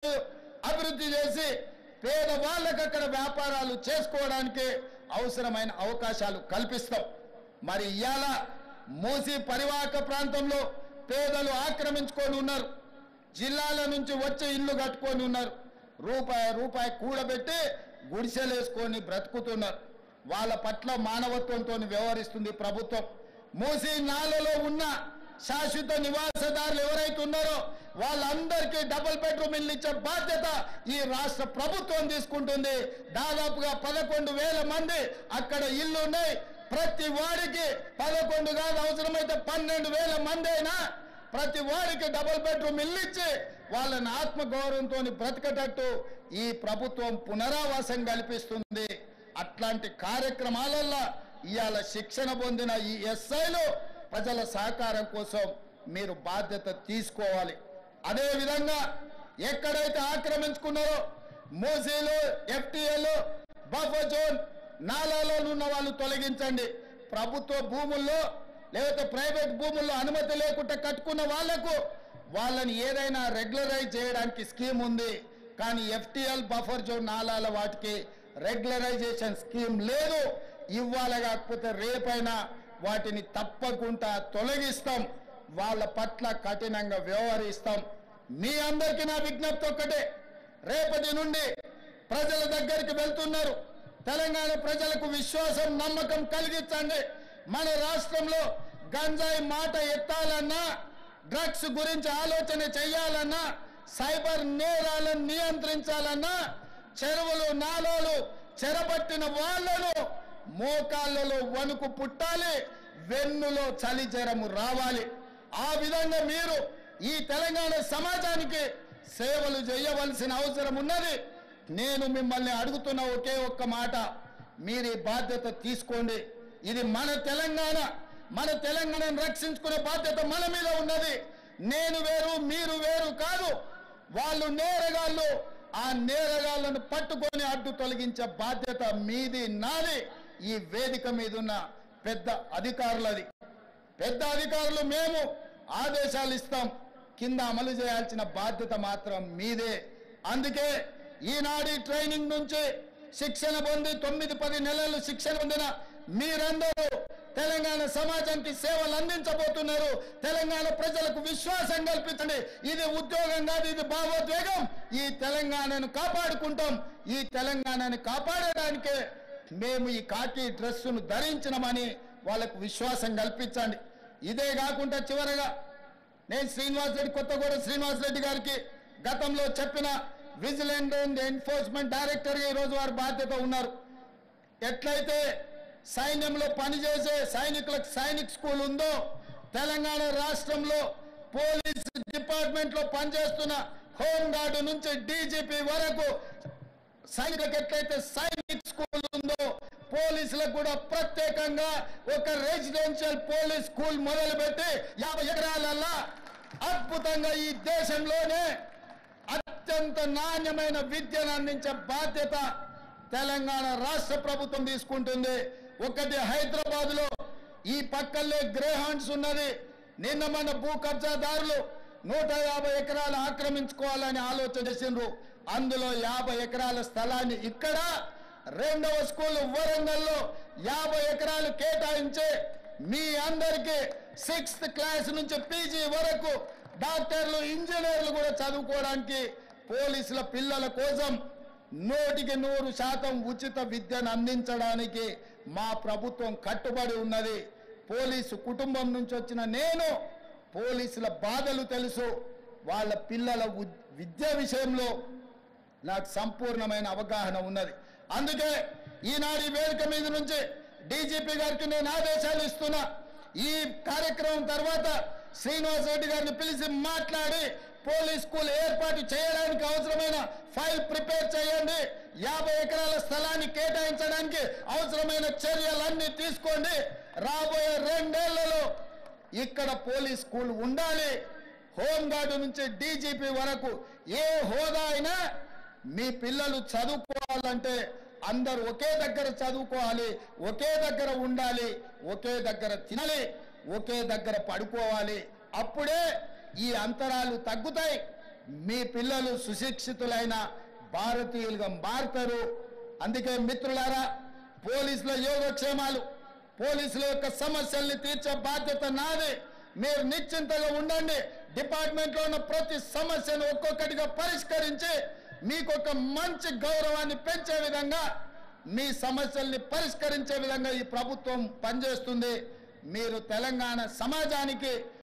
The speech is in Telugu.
అభివృద్ధి చేసి పేదవాళ్ళకు అక్కడ వ్యాపారాలు చేసుకోవడానికి అవసరమైన అవకాశాలు కల్పిస్తాం. మరి ఇవాళ మూసీ పరివాహక ప్రాంతంలో పేదలు ఆక్రమించుకొని ఉన్నారు. జిల్లాల నుంచి వచ్చి ఇల్లు కట్టుకొని ఉన్నారు. రూపాయి కూడబెట్టి గుడిసెలేసుకొని బ్రతుకుతున్నారు. వాళ్ళ పట్ల మానవత్వంతో వ్యవహరిస్తుంది ప్రభుత్వం. మూసీ నాలలో ఉన్న శాశ్వత నివాసదారులు ఎవరైతే ఉన్నారో వాళ్ళందరికీ డబుల్ బెడ్రూమ్ ఇల్లు ఇచ్చే బాధ్యత ఈ రాష్ట్ర ప్రభుత్వం తీసుకుంటుంది. దాదాపుగా 11,000 మంది అక్కడ ఇల్లు ఉన్నాయి. ప్రతి వాడికి 11 కాదు, అవసరమైతే 12,000 మంది అయినా ప్రతి వాడికి డబుల్ బెడ్రూమ్ ఇల్లు ఇచ్చి వాళ్ళని ఆత్మగౌరవంతో బ్రతకటట్టు ఈ ప్రభుత్వం పునరావాసం కల్పిస్తుంది. అట్లాంటి కార్యక్రమాలలో ఇవాళ శిక్షణ పొందిన ఈ ఎస్ఐలు ప్రజల సహకారం కోసం మీరు బాధ్యత తీసుకోవాలి. అదేవిధంగా ఎక్కడైతే ఆక్రమించుకున్నారో మూసీలు, ఎఫ్టీఏలు, బఫర్ జోన్ నాలాలో ఉన్న వాళ్ళు తొలగించండి. ప్రభుత్వ భూముల్లో లేకపోతే ప్రైవేట్ భూముల్లో అనుమతి లేకుండా కట్టుకున్న వాళ్లకు వాళ్ళని ఏదైనా రెగ్యులరైజ్ చేయడానికి స్కీమ్ ఉంది. కానీ ఎఫ్టీఎల్, బఫర్ జోన్ నాలాల వాటికి రెగ్యులరైజేషన్ స్కీమ్ లేదు. ఇవ్వాలి, కాకపోతే రేపైనా వాటిని తప్పకుండా తొలగిస్తాం. వాళ్ళ పట్ల కఠినంగా వ్యవహరిస్తాం. మీ అందరికీ నా విజ్ఞప్తి ఒక్కటే, రేపటి నుండి ప్రజల దగ్గరికి వెళ్తున్నారు. తెలంగాణ ప్రజలకు విశ్వాసం, నమ్మకం కలిగించండి. మన రాష్ట్రంలో గంజాయి మాట ఎత్తాలన్నా, డ్రగ్స్ గురించి ఆలోచన చేయాలన్నా, సైబర్ నేరాలను నియంత్రించాలన్నా, చెరువులు నాలాలు చెరబట్టిన వాళ్లను మోకాళ్ళలో వణుకు పుట్టాలి, వెన్నులో చలి జ్వరము రావాలి. ఆ విధంగా మీరు ఈ తెలంగాణ సమాజానికి సేవలు చేయవలసిన అవసరం ఉన్నది. నేను మిమ్మల్ని అడుగుతున్న ఒకే ఒక్క మాట, మీరు ఈ బాధ్యత తీసుకోండి. ఇది మన తెలంగాణ. మన తెలంగాణను రక్షించుకునే బాధ్యత మన మీద ఉన్నది. నేను వేరు, మీరు వేరు కాదు. వాళ్ళు నేరగాళ్ళు. ఆ నేరగాళ్లను పట్టుకొని అడ్డు తొలగించే బాధ్యత మీది, నాది. ఈ వేదిక మీద ఉన్న పెద్ద అధికారులది. పెద్ద అధికారులు మేము ఆదేశాలు ఇస్తాం, కింద అమలు చేయాల్సిన బాధ్యత మాత్రం మీదే. అందుకే ఈనాడు ట్రైనింగ్ నుంచి శిక్షణ పొంది 9-10 నెలలు శిక్షణ పొందిన మీరందరూ తెలంగాణ సమాజానికి సేవలు అందించబోతున్నారు. తెలంగాణ ప్రజలకు విశ్వాసం కల్పించండి. ఇది ఉద్యోగం కాదు, ఇది భావోద్వేగం. ఈ తెలంగాణను కాపాడుకుంటాం. ఈ తెలంగాణను కాపాడడానికే మేము ఈ కాకి డ్రెస్సును ధరించినమని వాళ్ళకు విశ్వాసం కల్పించండి. ఇదే కాకుండా చివరగా నేను కొత్తగూడ శ్రీనివాస్ రెడ్డి గారికి గతంలో చెప్పిన విజిలెన్స్ అండ్ ఎన్ఫోర్స్మెంట్ డైరెక్టర్గా ఈరోజు వారు బాధ్యత ఉన్నారు. ఎట్లయితే సైన్యంలో పనిచేసే సైనికులకు సైనిక్ స్కూల్ ఉందో, తెలంగాణ రాష్ట్రంలో పోలీస్ డిపార్ట్మెంట్లో పనిచేస్తున్న హోంగార్డు నుంచి డీజీపీ వరకు సైనికులకు ఎట్లయితే సైనిక్ స్కూల్ ఉందో, పోలీసులకు కూడా ప్రత్యేకంగా ఒక రెసిడెన్షియల్ పోలీస్ స్కూల్ మొదలుపెట్టి 50 ఎకరాలల్లా అద్భుతంగా ఈ దేశంలోనే అత్యంత నాణ్యమైన విద్యను అందించే బాధ్యత తెలంగాణ రాష్ట్ర ప్రభుత్వం తీసుకుంటుంది. ఒకటి హైదరాబాద్ లో ఈ పక్కల్లే గ్రేహాండ్స్ ఉన్నది. నిన్న మన భూ కబ్జాదారులు 150 ఎకరాలు ఆక్రమించుకోవాలని ఆలోచన చేసిండ్రు. అందులో 50 ఎకరాల స్థలాన్ని ఇక్కడ, రెండవ స్కూల్ వరంగల్లో 50 ఎకరాలు కేటాయించి మీ అందరికీ 6th క్లాస్ నుంచి పీజీ వరకు డాక్టర్లు, ఇంజనీర్లు కూడా చదువుకోవడానికి పోలీసుల పిల్లల కోసం 100% ఉచిత విద్యను అందించడానికి మా ప్రభుత్వం కట్టుబడి ఉన్నది. పోలీసు కుటుంబం నుంచి వచ్చిన నేను పోలీసుల బాధలు తెలుసు. వాళ్ళ పిల్లల విద్య విషయంలో నాకు సంపూర్ణమైన అవగాహన ఉన్నది. అందుకే ఈనాడు ఈ వేదిక మీద నుంచి డీజీపీ గారికి నేను ఆదేశాలు ఇస్తున్నా. ఈ కార్యక్రమం తర్వాత శ్రీనివాస్ రెడ్డి గారిని పిలిచి మాట్లాడి పోలీస్ స్కూల్ ఏర్పాటు చేయడానికి అవసరమైన ఫైల్ ప్రిపేర్ చేయండి. 50 ఎకరాల స్థలాన్ని కేటాయించడానికి అవసరమైన చర్యలన్నీ తీసుకోండి. రాబోయే 2 ఏళ్లలో ఇక్కడ పోలీస్ స్కూల్ ఉండాలి. హోంగార్డు నుంచి డీజీపీ వరకు ఏ హోదా అయినా మీ పిల్లలు చదువుకోవాలంటే అందరూ ఒకే దగ్గర చదువుకోవాలి, ఒకే దగ్గర ఉండాలి, ఒకే దగ్గర తినాలి, ఒకే దగ్గర పడుకోవాలి. అప్పుడే ఈ అంతరాలు తగ్గుతాయి. మీ పిల్లలు సుశిక్షితులైన భారతీయులుగా మారుతారు. అందుకే మిత్రులారా, పోలీసుల యోగక్షేమాలు, పోలీసుల యొక్క సమస్యల్ని తీర్చే బాధ్యత నాది. మీరు నిశ్చింతగా ఉండండి. డిపార్ట్మెంట్లో ఉన్న ప్రతి సమస్యను ఒక్కొక్కటిగా పరిష్కరించి మీకు ఒక మంచి గౌరవాన్ని పెంచే విధంగా, మీ సమస్యల్ని పరిష్కరించే విధంగా ఈ ప్రభుత్వం పనిచేస్తుంది. మీరు తెలంగాణ సమాజానికి